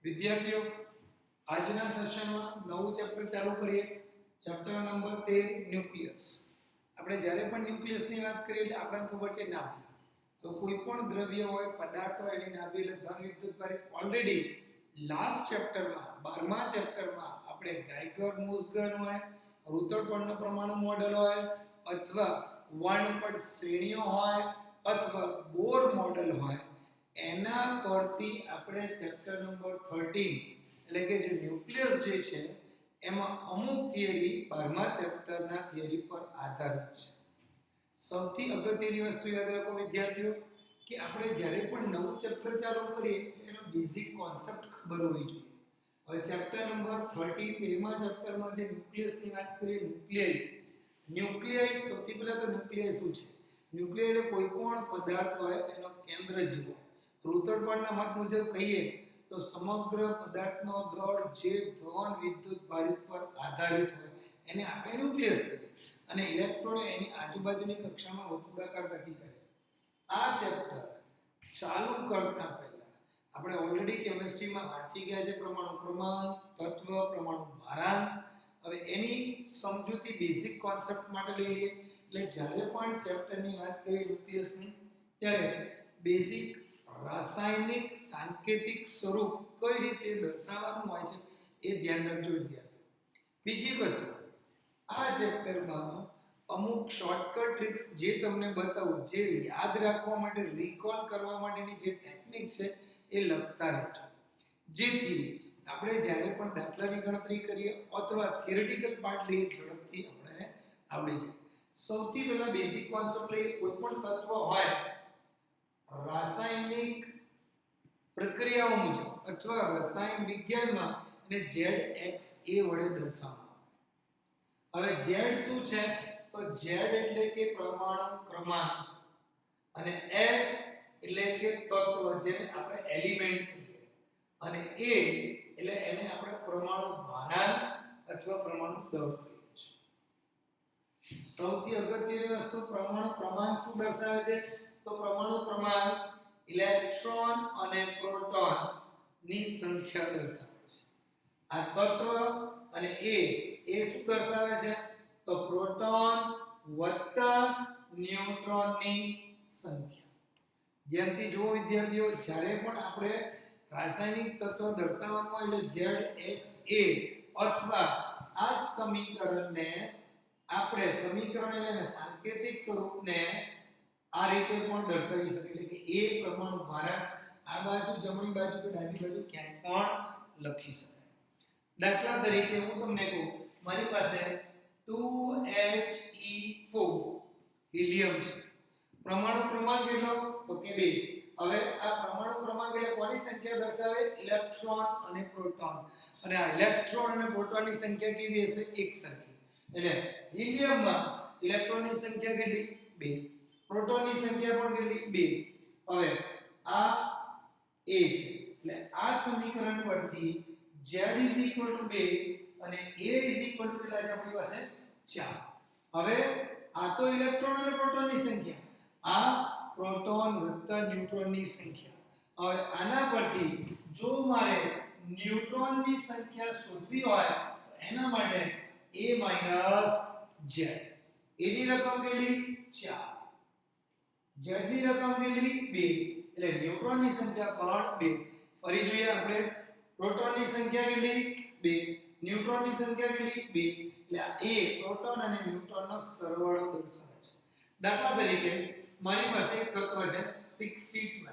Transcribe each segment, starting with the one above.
વિદ્યાર્થીઓ આજના સેશનમાં નવું ચેપ્ટર ચાલુ કરીએ. Chapter number 13 nucleus. આપણે જ્યારે પણ ન્યુક્લિયસની વાત કરીએ એટલે આપણને ખબર છે નાભી. તો કોઈ પણ દ્રવ્ય હોય પદાર્થ હોય એની નાભી એટલે ધન વિદ્યુત ભારિત. ઓલરેડી લાસ્ટ ચેપ્ટરમાં 12મા ચેપ્ટરમાં આપણે ગાયકવાડ-મોઝગન હોય, રુથરફોર્ડનો પરમાણુ મોડેલ હોય અથવા વર્ણપટ શ્રેણીઓ હોય અથવા બોર મોડેલ હોય એના પરથી આપણે ચેપ્ટર નંબર 13 એટલે કે જે ન્યુક્લિયસ જે છે એમાં અમુક થિયરી 12મા ચેપ્ટરના થિયરી પર આધારિત છે. સૌથી અગત્યની વસ્તુ યાદ રાખો વિદ્યાર્થીઓ કે આપણે જ્યારે પણ નવું ચેપ્ટર ચાલુ કરીએ એનો બેઝિક કોન્સેપ્ટ ખબર હોવી જોઈએ. હવે ચેપ્ટર નંબર 13 13મા ચેપ્ટરમાં જે ન્યુક્લિયસની વાત કરીએ ન્યુક્લિયસ સૌથી પહેલા તો ન્યુક્લિયસ શું છે? ન્યુક્લિયસ એટલે કોઈ પણ પદાર્થ હોય એનો કેન્દ્ર જેવો. રુથરફોર્ડના મત મુજબ કહીએ તો સમગ્ર પદાર્થનો દળ જે ધન વિદ્યુત ભારિત પર આધારિત હોય એને આપણે ન્યુક્લિયસ કહીએ અને ઇલેક્ટ્રોન એની આજુબાજુની કક્ષામાં વર્તુળાકાર ગતિ કરે. આ ચેપ્ટર ચાલુ કરતા પહેલા આપણે ઓલરેડી કેમિસ્ટ્રીમાં વાંચી ગયા છે પરમાણુ ક્રમાંક, તત્વ, પરમાણુ ભારાંક. હવે એની સમજૂતી બેઝિક કોન્સેપ્ટ માટે લઈ લઈએ. એટલે જ્યારે પણ ચેપ્ટરની વાત કરીએ ન્યુક્લિયસની ત્યારે બેઝિક રાસાયણિક સાંકેતિક સ્વરૂપ કઈ રીતે દર્શાવવાનું હોય છે એ ધ્યાન રાખજો વિદ્યાર્થીઓ. બીજી વસ્તુ આ ચેપ્ટરમાં અમુક શોર્ટકટ ટ્રિક્સ જે તમને બતાવું, જે યાદ રાખવા માટે, રિકોલ કરવા માટેની જે ટેકનિક છે એ લખતા રહેજો, જેથી આપણે જ્યારે પણ દાખલાની ગણતરી કરીએ અથવા થિયરિટિકલ પાર્ટ લઈએ ઝડપથી આપણે આવડી જાય. સૌથી પહેલા બેઝિક કોન્સેપ્ટ લઈએ. કોઈ પણ તત્વ હોય રાસાયણિક પ્રક્રિયાઓ મુજબ અથવા રસાયણ વિજ્ઞાનમાં એને ZXA વડે દર્શાવવામાં આવે. હવે Z શું છે? તો Z એટલે કે પરમાણુ ક્રમાંક અને X એટલે કે તત્વ જેને આપણે એલિમેન્ટ કહીએ અને A એટલે એને આપણે પરમાણુ ભારાંક અથવા પરમાણુ દળ કહીએ છીએ. સૌથી અગત્યની વસ્તુ પરમાણુ ક્રમાંક શું દર્શાવે છે? તો પરમાણુ ક્રમાંક ઇલેક્ટ્રોન અને પ્રોટોન ની સંખ્યા દર્શાવે છે. આ તત્વ અને A શું દર્શાવે છે? તો પ્રોટોન વત્તા ન્યુટ્રોન ની સંખ્યા. ધ્યાનથી જુઓ વિદ્યાર્થીઓ, જ્યારે પણ આપણે રાસાયણિક તત્વ દર્શાવવાનું હોય એટલે ZXA અથવા આ જ સમીકરણને આપણે સમીકરણ એટલે સાંકેતિક સ્વરૂપને આ રીતે પણ દર્શાવી શકીએ કે A પરમાણુ ભારાંક આ બાજુ જમણી બાજુ કે ડાબી બાજુ ક્યાંક પણ લખી શકાય. દાખલા તરીકે હું તમને કહું, મારી પાસે 2He4 હિલિયમ છે. પરમાણુ ક્રમાંક કેટલો? તો કે 2. હવે આ પરમાણુ ક્રમાંક એટલે કોની સંખ્યા દર્શાવે? ઇલેક્ટ્રોન અને પ્રોટોન. અને આ ઇલેક્ટ્રોન અને પ્રોટોનની સંખ્યા કેવી હશે? એક સરખી. એટલે હિલિયમમાં ઇલેક્ટ્રોનની સંખ્યા કેટલી? 2. પ્રોટોનની સંખ્યા પણ કેટલી? 2. હવે આ A છે એટલે આ સમીકરણ પરથી Z 2 અને A કેટલા છે આપણી પાસે? 4. હવે આ તો ઇલેક્ટ્રોન અને પ્રોટોનની સંખ્યા, આ પ્રોટોન વત્તા ન્યુટ્રોનની સંખ્યા. હવે આના પરથી જો મારે ન્યુટ્રોનની સંખ્યા શોધવી હોય તો એના માટે A - Z. A ની રકમ કેટલી? 4. Z ની રકમ કેટલી? 2. એટલે ન્યુટ્રોનની સંખ્યા પણ 2. ફરી જોઈએ આપણે, પ્રોટોનની સંખ્યા કેટલી? 2. ન્યુટ્રોનની સંખ્યા કેટલી? 2. એટલે આ A પ્રોટોન અને ન્યુટ્રોનનો સરવાળો દર્શાવે છે. દાખલા તરીકે મારી પાસે એક તત્વ છે 6C12.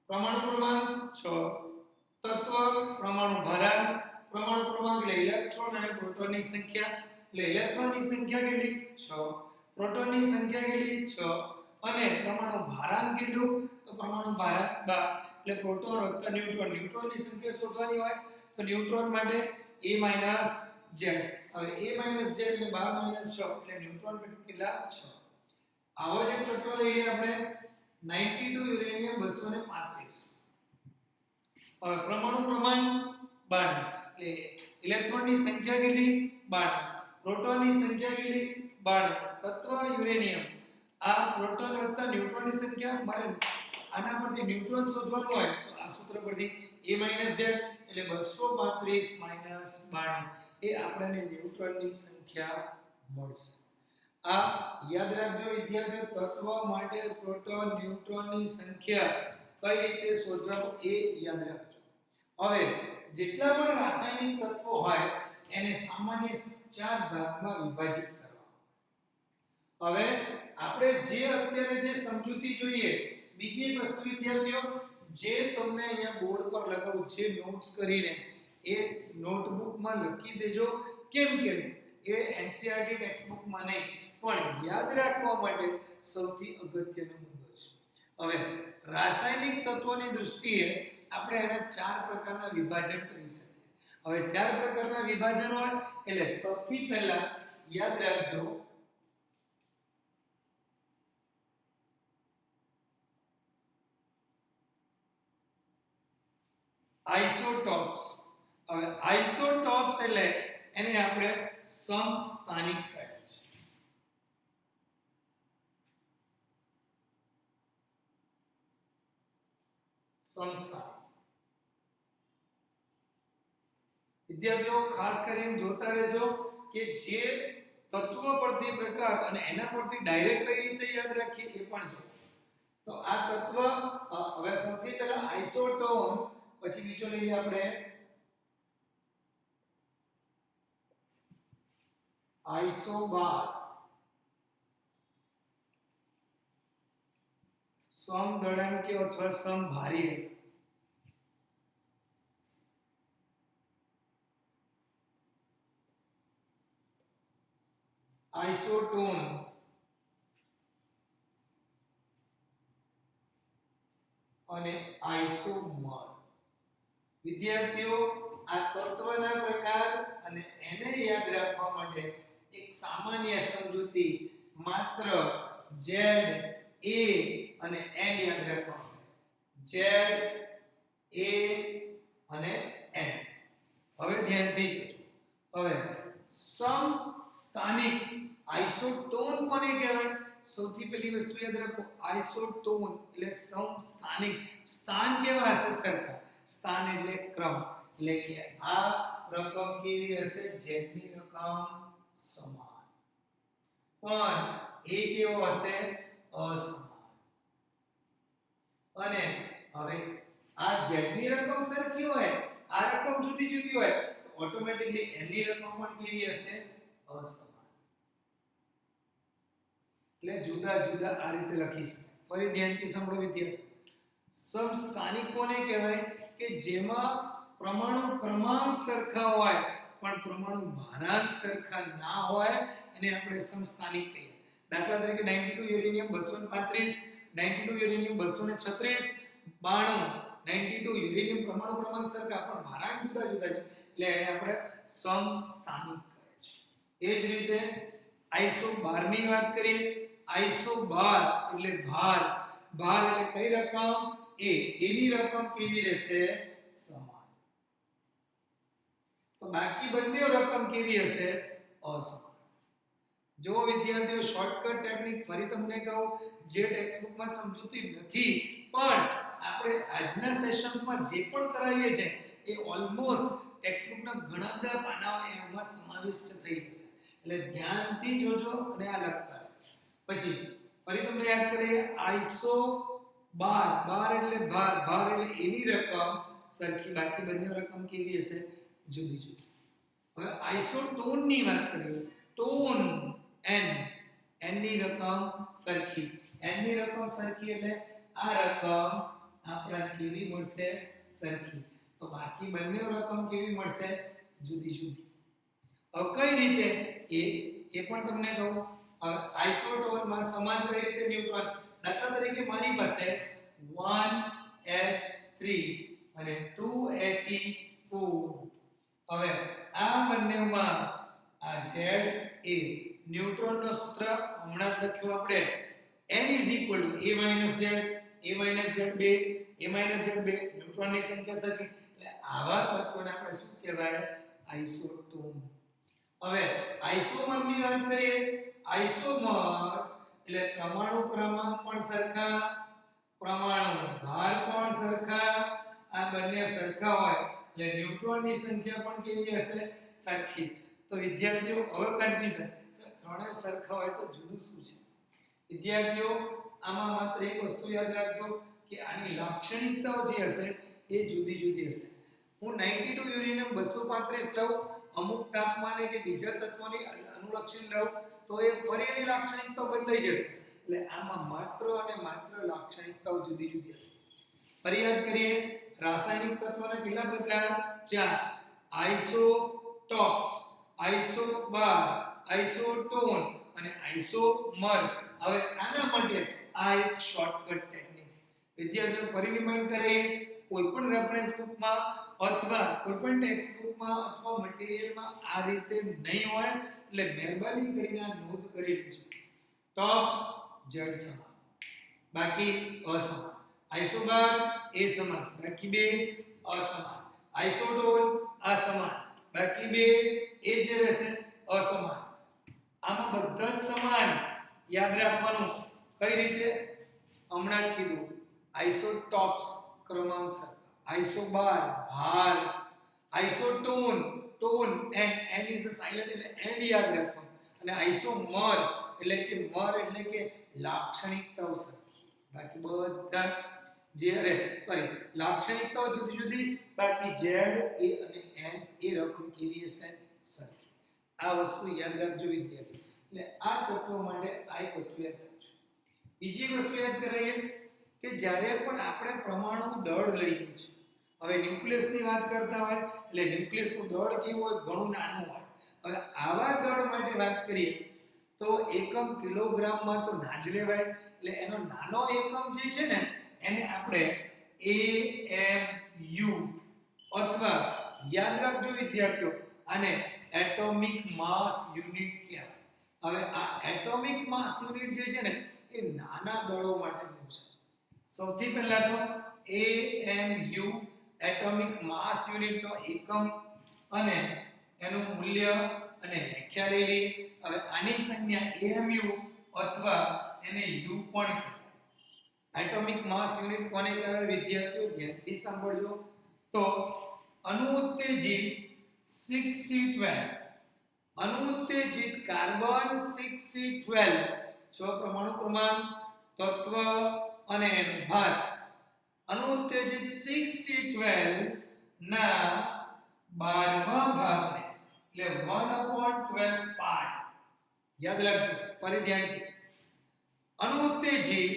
પરમાણુ ક્રમાંક 6, તત્વ પરમાણુ ભારાંક, પરમાણુ ક્રમાંક એટલે ઇલેક્ટ્રોન અને પ્રોટોનની સંખ્યા. એટલે ઇલેક્ટ્રોનની સંખ્યા કેટલી? 6. પ્રોટોનની સંખ્યા કેટલી? 6. અને પરમાણુ ભારાંક કેટલું? તો પરમાણુ ભારાંક 12. એટલે પ્રોટોન વત્તા ન્યુટ્રોન. ન્યુટ્રોનની સંખ્યા શોધવાની હોય તો ન્યુટ્રોન માટે A - Z. હવે A - Z એટલે 12 - 6 એટલે ન્યુટ્રોન કેટલા? 6. આવો જ એક તત્વ લઈ લઈએ આપણે 92 યુરેનિયમ 235. હવે પરમાણુ ક્રમાંક 12. એટલે ઇલેક્ટ્રોનની સંખ્યા કેટલી? 12. પ્રોટોનની સંખ્યા કેટલી? 12. તત્વ યુરેનિયમ. આ પ્રોટોન વત્તા ન્યુટ્રોનની સંખ્યા. મારે આના પરથી ન્યુટ્રોન શોધવાનું હોય તો આ સૂત્ર પરથી a z એટલે 235 92 એ આપણને ન્યુટ્રોનની સંખ્યા મળશે. આ યાદ રાખજો વિદ્યાર્થીઓ, તત્વ માટે પ્રોટોન ન્યુટ્રોનની સંખ્યા કઈ રીતે શોધવા એ યાદ રાખજો. હવે જેટલા પણ રાસાયણિક તત્વો હોય એને સામાન્ય 4 ભાગમાં વિભાજિત કરવા. હવે આપણે જે અત્યારે જે સમજૂતી જોઈએ, બીજી એક વસ્તુ વિદ્યાર્થીઓ, જે તમને અહીંયા બોર્ડ પર લખાવું છે નોટ્સ કરીને એ નોટબુકમાં લખી દેજો. કેમ કે એ NCERT ટેક્સ્ટબુકમાં નહીં પણ યાદ રાખવા માટે સૌથી અગત્યનો મુદ્દો છે. હવે રાસાયણિક તત્વોની દૃષ્ટિએ આપણે એના 4 પ્રકારના વિભાજન કરી શકીએ. હવે 4 પ્રકારના વિભાજન હોય એટલે સૌથી પહેલા યાદ રાખજો આઇસોટોપ્સ. હવે આઇસોટોપ્સ એટલે એને આપણે સમસ્થાનિક કહીએ છીએ. સમસ્થાનિક વિદ્યાર્થીઓ ખાસ કરીને જોતા રહેજો કે જે તત્વ પરથી પ્રકાર અને એના પરથી ડાયરેક્ટ કઈ રીતે યાદ રાખીએ એ પણ જો. તો આ તત્વ હવે સૌથી પહેલા આઇસોટોન, પછી બીજો લઈએ આપણે આઇસોબાર, સમદળાંકીય અથવા સમભારીય, આઇસોટોન અને આઇસોમર. વિદ્યાર્થીઓ આ તત્વના પ્રકાર અને એને યાદ રાખવા માટે એક સામાન્ય સમજૂતી માત્ર Z, A અને N યાદ રાખવા માટે. Z, A અને N. હવે ધ્યાનથી જોજો. હવે સમસ્થાનિક આઇસોટોન કોને કહેવાય? સૌથી પહેલી વસ્તુ યાદ રાખો, આઇસોટોન એટલે સમસ્થાનિક. સ્થાન કેવા હશે? સરખા. સ્થાન એટલે ક્રમ, એટલે કે આ રકમ કેવી હશે? Z ની રકમ સમાન, પણ એ કેવો હશે? અસમાન. અને હવે આ Z ની રકમ સરખી હોય, આ રકમ જુદી જુદી હોય તો ઓટોમેટિકલી N ની રકમ પણ કેવી હશે? અસમાન. એટલે જુદા જુદા આ રીતે લખી શકાય. ફરી ધ્યાનથી સાંભળો વિદ્યાર્થીઓ. સમસ્થાનિક કોને કહેવાય? કે જેમાં પરમાણુ ક્રમાંક સરખા હોય પણ પરમાણુ ભારાંક સરખા ના હોય એને આપણે સમસ્થાનિક કહીએ. દાખલા તરીકે 92 યુરેનિયમ 235, 92 યુરેનિયમ 236, 92 92 યુરેનિયમ પરમાણુ ક્રમાંક સરખા પણ ભારાંક જુદા જુદા છે એટલે એને આપણે સમસ્થાનિક કહીએ છીએ. એ જ રીતે આઇસોબાર ની વાત કરીએ. આઇસોબાર એટલે ભાર. ભાર એટલે કઈ રકમ? A. A ની રકમ કેવી રહેશે? સમાન. તો બાકી બંને રકમ કેવી હશે? અસમાન. જો વિદ્યાર્થીઓ શોર્ટકટ ટેકનિક ફરી તમને કહું, જે ટેક્સ્ટબુકમાં સમજૂતી નથી પણ આપણે આજના સેશનમાં જે પણ કરાવીએ છીએ એ ઓલમોસ્ટ ટેક્સ્ટબુકના ઘણા બધા પાનાઓ એમાં સમાવિષ્ટ થઈ જશે. એટલે ધ્યાનથી જોજો અને આ લખતા. પછી ફરી તમને યાદ કરીએ આઇસો બાર. બાર એટલે ભાર. ભાર એટલે એની રકમ સરખી, બાકી બંને રકમ કેવી હશે? જુદી જુદી. હવે આઇસોટોન ની વાત કરીએ. Tone N. N ની રકમ સરખી. N ની રકમ સરખી એટલે આ રકમ આપણને કેવી મળશે? સરખી. તો બાકી બંને રકમ કેવી મળશે? જુદી જુદી. હવે કઈ રીતે એ પણ તમને કહું. હવે આઇસોટોનમાં સમાન કઈ રીતે ન્યુટ્રોન? દાખલા તરીકે મારી પાસે 1H3 અને 2He4. હવે આ બંનેમાં આ Z A ન્યુટ્રોનનો સૂત્ર હમણાં જ લખ્યું આપણે. N A Z, A Z2, A Z2 ન્યુટ્રોનની સંખ્યા સરખી. એટલે આવા તત્વોને આપણે શું કહેવાય? આઇસોટોન. હવે આઇસોમર ની વાત કરીએ. આઇસોમર એટલે પરમાણુ ક્રમાંક પણ સરખા, પરમાણુ ભાર પણ સરખા આ બંને સરખા હોય એટલે ન્યુટ્રોનની સંખ્યા પણ કેવી હશે સરખી તો વિદ્યાર્થીઓ હવે કન્ફ્યુઝન સર ત્રણે સરખા હોય તો જુદું શું છે વિદ્યાર્થીઓ આમાં માત્ર એક વસ્તુ યાદ રાખજો કે આની લાક્ષણિકતાઓ જે હશે એ જુદી જુદી હશે હું 92 યુરેનિયમ 235 લઉં અમુક તાપમાને કે બીજા તત્વોની અનુલક્ષણ લઉં તો એ ફરી એની લાક્ષણિકતાઓ બદલાઈ જશે એટલે આમાં માત્ર અને માત્ર લાક્ષણિકતાઓ જુદી જુદી હશે ફરી યાદ કરીએ રાસાયણિક તત્વોના કેટલા પ્રકાર ચાર આઇસોટોપ્સ આઇસોબાર આઇસોટોન અને આઇસોમર હવે આના માટે આ એક શોર્ટકટ ટેકનિક વિદ્યાર્થીઓ ફરી રિમાઇન્ડ કરીએ કોઈપણ રેફરન્સ બુકમાં અથવા કોઈપણ ટેક્સ્ટ બુકમાં અથવા મટીરીયલમાં આ રીતે નહીં હોય એટલે મહેરબાની કરીને નોંધ કરી લેજો ટોપ્સ z સમાન બાકી અસમાન આઇસોબાર એ સમાન બાકી બે અસમાન આઇસોટોન અસમાન બાકી બે એ જે રહેશે અસમાન આમાં બધા જ સમાન યાદ રાખવાનું કઈ રીતે હમણાં જ કીધું આઇસોટોપ્સ ક્રમાંક આઇસોબાર ભાર આઇસોટોન tone n is a silent એટલે n યાદ રાખવાનું અને આઇસોમર એટલે કે મર એટલે કે લાક્ષણિકતાઓ સરખી બાકી બધા જે લાક્ષણિકતાઓ જુદી જુદી બાકી z a અને n એ રકમ કેવી હશે સરખી આ વસ્તુ યાદ રાખજો વિદ્યાર્થી એટલે આ તત્વો માટે આ એક વસ્તુ યાદ રાખજો બીજી એક વસ્તુ યાદ કરીએ કે જ્યારે પણ આપણે પરમાણુ દળ લઈએ છીએ હવે ન્યુક્લિયસની વાત કરતા હોય એટલે ન્યુક્લિયસનું દળ કેવું હોય ઘણું નાનું હોય હવે આવા દળ માટે વાત કરીએ તો એકમ કિલોગ્રામમાં તો ના જ લેવાય એટલે એનો નાનો એકમ જે છે ને એને આપણે AMU અથવા યાદ રાખજો વિદ્યાર્થીઓ આને એટોમિક માસ યુનિટ કહેવાય હવે આ એટોમિક માસ યુનિટ જે છે ને એ નાના દળો માટેનું છે સૌથી પહેલા તો AMU એટોમિક માસ યુનિટ નો એકમ અને એનું મૂલ્ય અને વ્યાખ્યા લઈ લઈએ હવે આની સંજ્ઞા AMU અથવા એને U પણ કહેવાય એટોમિક માસ યુનિટ કોને કહેવાય વિદ્યાર્થીઓ ધ્યાનથી સાંભળજો તો અનુત્તેજિત 6C12 અનુત્તેજિત કાર્બન 6C12 છ પરમાણુ ક્રમાંક તત્વ અને એનો ભાર અનુત્તેજિત 6C12 ના 12મા ભાગને એટલે 1/12 પાર્ટ યાદ રાખજો ફરી ધ્યાનથી અનુત્તેજિત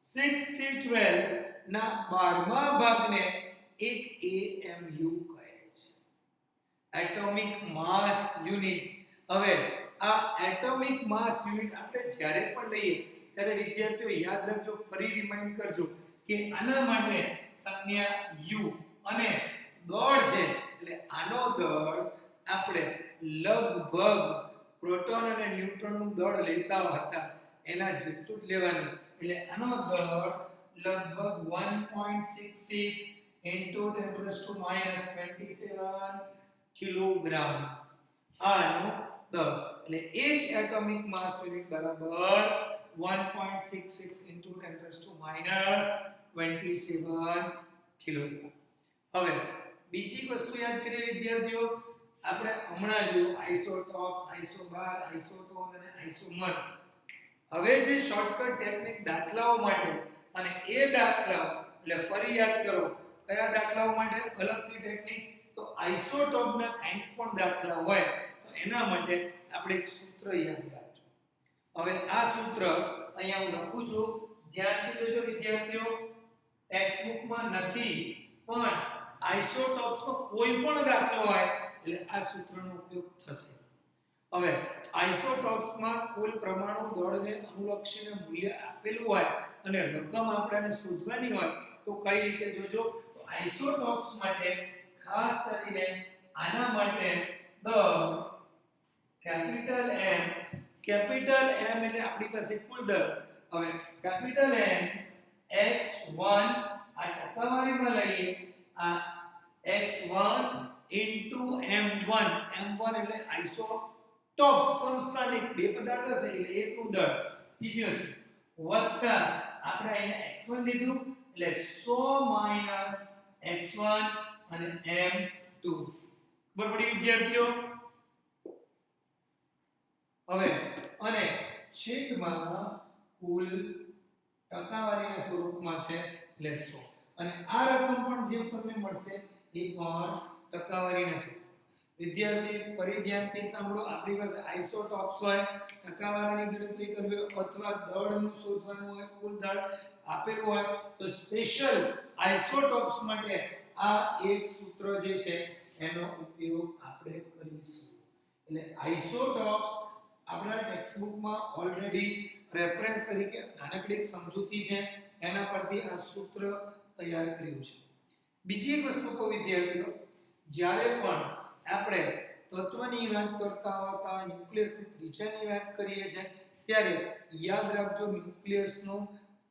6C12 ના 12મા ભાગને એક AMU કહે છે એટોમિક માસ યુનિટ હવે આ એટોમિક માસ યુનિટ આપણે જ્યારે પણ લઈએ ત્યારે વિદ્યાર્થીઓ યાદ રાખજો ફરી રિમાઇન્ડ કરજો કે આના માટે સંજ્ઞા U અને દળ છે એટલે આનો દળ આપણે લગભગ પ્રોટોન અને ન્યુટ્રોનનું દળ લેતા હતા એના જેટલું જ લેવાનું એટલે આનો દળ લગભગ 1.66 into 10⁻27 કિલોગ્રામ આનો દળ એટલે એક એટોમિક માસ યુનિટ બરાબર 1.66 into 10⁻27 કિલોગ્રામ હવે બીજી વસ્તુ યાદ કરીએ વિદ્યાર્થીઓ આપણે હમણાં જોયું આઇસોટોપ્સ આઇસોબાર આઇસોટોન અને આઇસોમર હવે જે શોર્ટકટ ટેકનિક દાખલાઓ માટે અને એ દાખલાઓ એટલે ફરી યાદ કરો કયા દાખલાઓ માટે અલગથી ટેકનિક તો આઇસોટોપના કંઈક પણ દાખલા હોય તો એના માટે આપણે એક સૂત્ર યાદ રાખજો હવે આ સૂત્ર અહીંયા હું લખું છું ધ્યાનથી જોજો વિદ્યાર્થીઓ ટેક્સ્ટ બુકમાં નથી પણ આઇસોટોપ્સનો કોઈ પણ દાખલો હોય એટલે આ સૂત્રનો ઉપયોગ થશે હવે આઇસોટોપ્સમાં કુલ પરમાણુ દળને અનુલક્ષીને મૂલ્ય આપેલું હોય અને રકમ આપણે શોધવાની હોય તો કઈ રીતે જોજો તો આઇસોટોપ્સ માટે ખાસ કરીને આના માટે દળ કેપિટલ M એટલે આપણી પાસે કુલ દળ હવે કેપિટલ M x1 આ ટકાવારીમાં લઈએ આ x1 into m1 એટલે આઇસોટોપ સમસ્થાનિક બે પદાર્થ હશે એટલે એકનું દળ બીજી વસ્તુ વત્તા આપણે અહીંયા x1 લીધું એટલે 100 - x1 અને m2 ખબર પડી વિદ્યાર્થીઓ હવે અને છેદમાં કુલ ટકાવારીના સ્વરૂપમાં છે એટલે 100 અને આ રકમ પણ જે તમને મળશે એ પણ ટકાવારીના સ્વરૂપ વિદ્યાર્થી ફરી ધ્યાનથી સાંભળો આપણી પાસે આઇસોટોપ્સ હોય ટકાવારીની ગણતરી કરવી હોય અથવા દળનું શોધવાનું હોય કુલ દળ આપેલું હોય તો સ્પેશિયલ આઇસોટોપ્સ માટે આ એક સૂત્ર જે છે એનો ઉપયોગ આપણે કરીશું એટલે આઇસોટોપ્સ આપણા ટેક્સ્ટ બુકમાં ઓલરેડી રેફરન્સ તરીકે નાનકડી એક સમજૂતી છે એના પરથી આ સૂત્ર તૈયાર કર્યું છે બીજી એક વસ્તુ કહો વિદ્યાર્થીઓ જ્યારે પણ આપણે તત્વની વાત કરતા હોતા ન્યુક્લિયસની ત્રિજ્યાની વાત કરીએ છીએ ત્યારે યાદ રાખજો ન્યુક્લિયસનું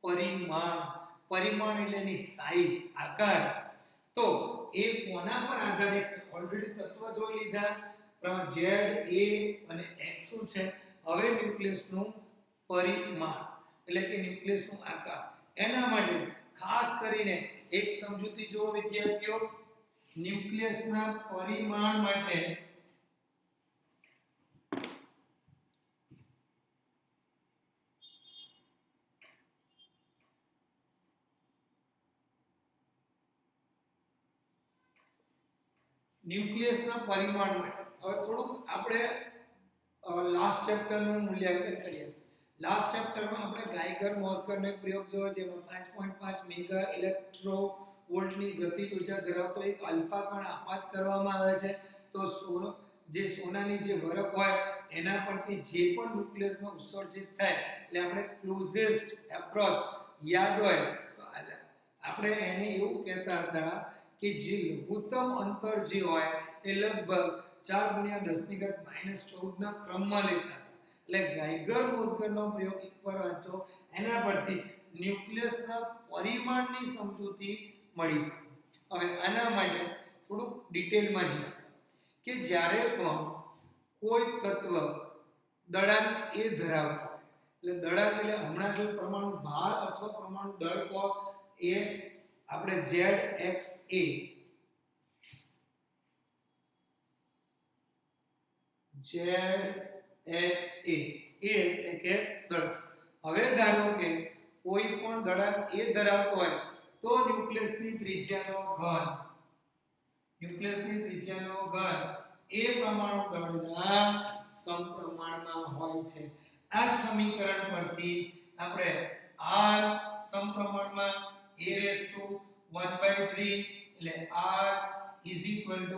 પરિમાણ એટલે એની સાઈઝ આકાર તો એ કોના પર આધારિત છે ઓલરેડી તત્વ જોઈ લીધા z a અને x શું છે હવે ન્યુક્લિયસનું પરિમાણ એટલે કે ન્યુક્લિયસનો આકાર એના માટે ખાસ કરીને એક સમજૂતી જો વિદ્યાર્થીઓ ન્યુક્લિયસના પરિમાણ માટે હવે થોડુંક આપણે લાસ્ટ ચેપ્ટરનું મૂલ્યાંકન કરીએ લાસ્ટ ચેપ્ટરમાં આપણે ગાઈગર મોસ્ગરનો એક પ્રયોગ જોયો જેમાં 5.5 મેગા ઇલેક્ટ્રો વોલ્ટની ગતિજ ઉર્જા ધરાવતો એક આલ્ફા કણ આપાત કરવામાં આવે છે તો સોનાની જે વરખ હોય એના પરથી જે પણ ન્યુક્લિયસમાં ઉત્સર્જિત થાય એટલે આપણે ક્લોઝેસ્ટ એપ્રોચ યાદ હોય તો આપણે એને એવું કહેતા હતા કે જે લઘુત્તમ અંતર જે હોય એ લગભગ 4×10⁻14 ના ક્રમમાં લેતા હતા એટલે ગાઈગર મોસ્ગરનો પ્રયોગ એકવાર વાંચો એના પરથી ન્યુક્લિયસના પરિમાણની સમજૂતી મળી શકે હવે આના માટે થોડુંક ડિટેલમાં જઈએ કે જ્યારે પણ કોઈ તત્વ દળાંક એ ધરાવતો એટલે દળાંક એટલે હમણાં જો પરમાણુ ભાર અથવા પરમાણુ દળ કહો એ આપણે ZXA એટલે કે દળ હવે ધારો કે કોઈ પણ દળાંક એ ધરાવતો હોય તો ન્યુક્લિયસની ત્રિજ્યાનો ઘન એ પરમાણુ દળના સમપ્રમાણમાં હોય છે આ સમીકરણ પરથી આપણે r સમપ્રમાણમાં a⁻1/3 એટલે r r0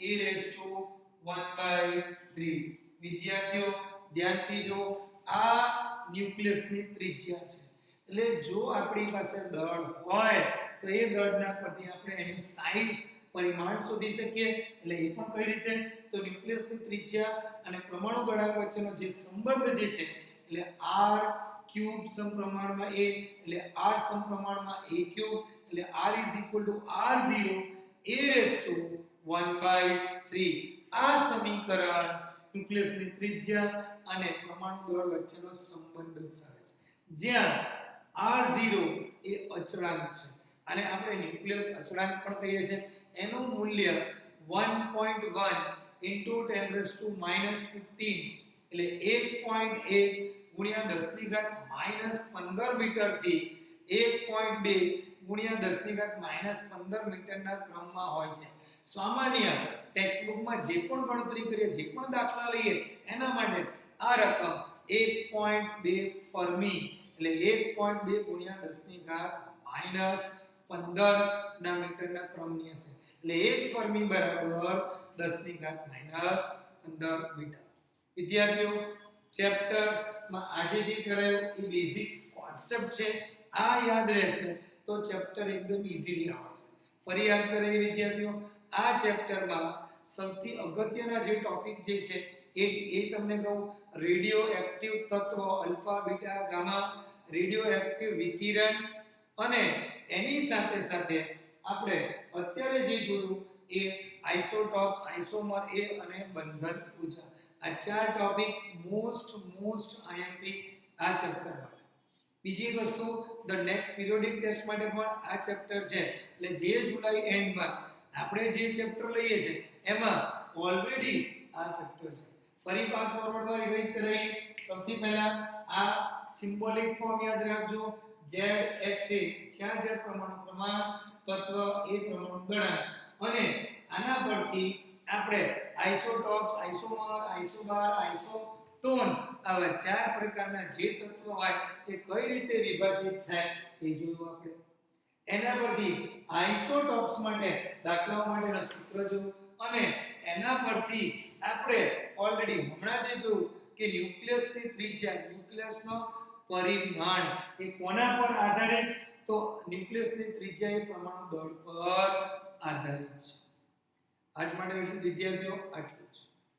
a⁻1/3 વિદ્યાર્થીઓ ધ્યાનથી જો આ ન્યુક્લિયસની ત્રિજ્યા છે એટલે જો આપણી પાસે દળ હોય તો એ દળના પરથી આપણે એની સાઈઝ પરિમાણ શોધી શકીએ એટલે એ પણ કઈ રીતે તો ન્યુક્લિયસની ત્રિજ્યા અને પરમાણુ દળાંક વચ્ચેનો જે સંબંધ જે છે એટલે r ક્યુબ સમપ્રમાણમાં a એટલે r સમપ્રમાણમાં a ક્યુબ એટલે r r0 a⁻1/3 આ સમીકરણ ન્યુક્લિયસની ત્રિજ્યા અને પરમાણુ દળ વચ્ચેનો સંબંધ દર્શાવે છે જ્યાં r0 એ અચળાંક છે અને આપણે ન્યુક્લિયસ અચળાંક પણ કહીએ છીએ એનું મૂલ્ય 1.1 × 10⁻15 એટલે 1.1 × 10⁻15 મીટર થી 1.2 × 10⁻15 મીટરના ક્રમમાં હોય છે સામાન્ય ટેક્સ્ટ બુકમાં જે પણ ગણતરી કરીએ જે પણ દાખલા લઈએ એના માટે આ રકમ 1.2 ફર્મી એટલે 1.2 × 10⁻15 ના મીટરના ક્રમની હશે એટલે 1 ફર્મી બરાબર 10⁻15 મીટર વિદ્યાર્થીઓ ચેપ્ટરમાં આજે જે કરાયું એ બેઝિક કોન્સેપ્ટ છે આ યાદ રહેશે તો ચેપ્ટર એકદમ ઈઝીલી આવશે ફરી યાદ કરીએ વિદ્યાર્થીઓ આ ચેપ્ટરમાં સૌથી અગત્યના જે ટોપિક જે છે એ તમને કહું રેડિયો એક્ટિવ તત્વો alpha beta gamma radio active વિકિરણ અને એની સાથે સાથે આપણે અત્યારે જે જોયું એ આઇસોટોપ્સ આઇસોમર એ અને બંધન ઊર્જા આ ચાર ટોપિક મોસ્ટ આઈએમપી આ ચેપ્ટર માટે બીજી એક વસ્તુ ધ નેક્સ્ટ પિરિયોડિક ટેસ્ટ માટે પણ આ ચેપ્ટર છે એટલે જે જુલાઈ એન્ડમાં આપણે જે ચેપ્ટર લઈએ છે એમાં ઓલરેડી આ ચેપ્ટર છે. ફરી પાસ ફોરવર્ડમાં રિવાઇઝ કરાવી. સૌથી પહેલા આ સિમ્બોલિક ફોર્મ યાદ રાખજો. ZXA જ્યાં Z પરમાણુ પ્રમાણ, તત્વ એ પરમાણુ દળાંક, અને આના પરથી આપણે આઇસોટોપ્સ, આઇસોમર, આઇસોબાર, આઇસોટોન આવા ચાર પ્રકારના જે તત્વો હોય એ કઈ રીતે વિભાજિત થાય એ જોયું આપણે. એના પરથી આઇસોટોપ્સ માટે દાખલાઓ માટેના સૂત્ર જોયું અને એના પરથી આપણે ઓલરેડી હમણાં જે જોયું કે ન્યુક્લિયસની ત્રિજ્યા, ન્યુક્લિયસનો પરિમાણ એ કોના પર આધારિત? તો ન્યુક્લિયસની ત્રિજ્યા એ પરમાણુ દળ પર આધારિત છે. આજ માટે વિદ્યાર્થીઓ આટલું